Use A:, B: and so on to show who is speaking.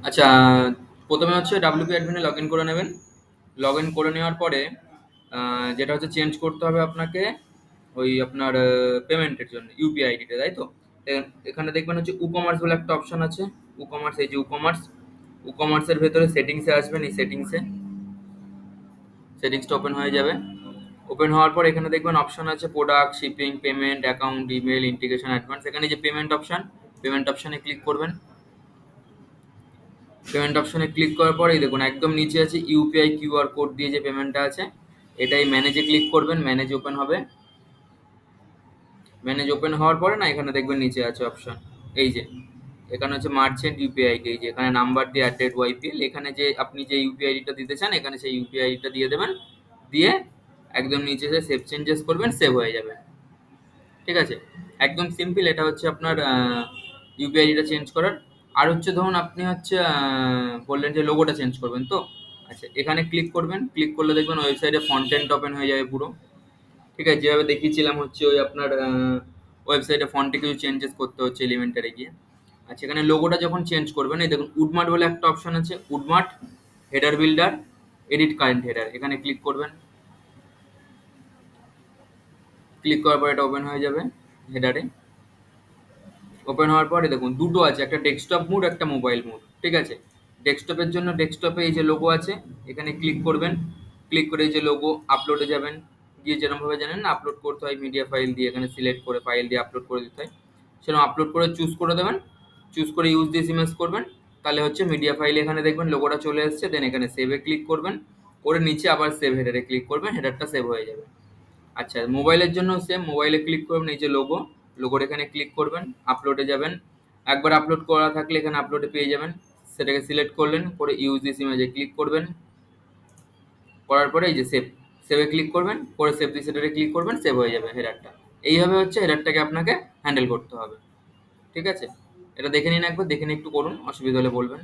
A: আচ্ছা, প্রথমে হচ্ছে ডাব্লিউপি অ্যাডমিনে লগ ইন করে নেবেন। লগ ইন করে নেওয়ার পরে যেটা হচ্ছে চেঞ্জ করতে হবে আপনাকে ওই আপনার পেমেন্টের জন্য ইউপিআই আইডিটা, তাই তো? এখানে দেখবেন হচ্ছে কমার্স বলে একটা অপশন আছে। কমার্স, এই যে কমার্সের ভেতরে সেটিংসে আসবেন। এই সেটিংসটা ওপেন হয়ে যাবে। ওপেন হওয়ার পর এখানে দেখবেন অপশন আছে product, shipping, payment, account, email, integration, advance. এখানে যে পেমেন্ট অপশনে ক্লিক করবেন। পেমেন্ট অপশনে ক্লিক করার পরে এই দেখুন একদম নিচে আছে ইউপিআই কিউআর কোড দিয়ে যে পেমেন্টটা আছে, এটাই ম্যানেজে ক্লিক করবেন। ম্যানেজ ওপেন হবে। ম্যানেজ ওপেন হওয়ার পরে না এখানে দেখবেন নিচে আছে অপশন, এই যে এখানে হচ্ছে মার্চেন্ট ইউপিআই আইডি, এই যে এখানে নাম্বার দিয়ে @ypl, এখানে যে আপনি যে ইউপিআই আইডিটা দিতে চান এখানে সেই ইউপিআই আইডিটা দিয়ে দেবেন। দিয়ে একদম নিচে যে সেভ চেঞ্জেস করবেন, সেভ হয়ে যাবে। ঠিক আছে, একদম সিম্পল। এটা হচ্ছে আপনার ইউপিআই আইডিটা চেঞ্জ করার। আর হচ্ছে ধরুন আপনি হচ্ছে বললেন যে লোগোটা চেঞ্জ করবেন তো। আচ্ছা, এখানে ক্লিক করবেন। ক্লিক করলে দেখবেন ওয়েবসাইটে ফন্টেন্ট ওপেন হয়ে যাবে পুরো। ঠিক আছে, যেভাবে দেখিয়েছিলাম হচ্ছে ওই আপনার ওয়েবসাইটে ফন্টে কিছু চেঞ্জেস করতে হচ্ছে এলিমেন্টারে গিয়ে। আচ্ছা, এখানে লোগোটা যখন চেঞ্জ করবেন এই দেখুন উডমার্ট বলে একটা অপশন আছে। Woodmart header builder, edit current header, এখানে ক্লিক করবেন। ক্লিক করার পর এটা ওপেন হয়ে যাবে হেডারে। ওপেন হওয়ার পরে দেখুন দুটো আছে, একটা ডেস্কটপ মোড, একটা মোবাইল মোড। ঠিক আছে, ডেস্কটপের জন্য ডেস্কটপে এই যে লোগো আছে এখানে ক্লিক করবেন। ক্লিক করে এই যে লোগো আপলোডে যাবেন। গিয়ে যেরকমভাবে জানেন না আপলোড করতে হয় মিডিয়া ফাইল দিয়ে, এখানে সিলেক্ট করে ফাইল দিয়ে আপলোড করে দিতে হয়, সেরকম আপলোড করে চুজ করে দেবেন। চুজ করে ইউজ দিস ইমেজ করবেন। তাহলে হচ্ছে মিডিয়া ফাইলে এখানে দেখবেন লোগোটা চলে এসছে। দেন এখানে সেভে ক্লিক করবেন। করে নিচে আবার সেভ হেডারে ক্লিক করবেন, হেডারটা সেভ হয়ে যাবে। আচ্ছা, মোবাইলের জন্য সেম, মোবাইলে ক্লিক করবেন, এই যে লোগোর এখানে ক্লিক করবেন, আপলোডে যাবেন। একবার আপলোড করা থাকলে এখানে আপলোডে পেয়ে যাবেন। সেটাকে সিলেক্ট করলেন, করে ইউজ দিস ইমেজে ক্লিক করবেন। করার পরে এই যে সেভে ক্লিক করবেন, করে সেভ দিস হেডারে ক্লিক করবেন, সেভ হয়ে যাবে হেডারটা। এইভাবে হচ্ছে হেডারটাকে আপনাকে হ্যান্ডেল করতে হবে। ঠিক আছে, এটা দেখে নিন একবার, দেখে নিয়ে একটু করুন, অসুবিধা হলে বলবেন।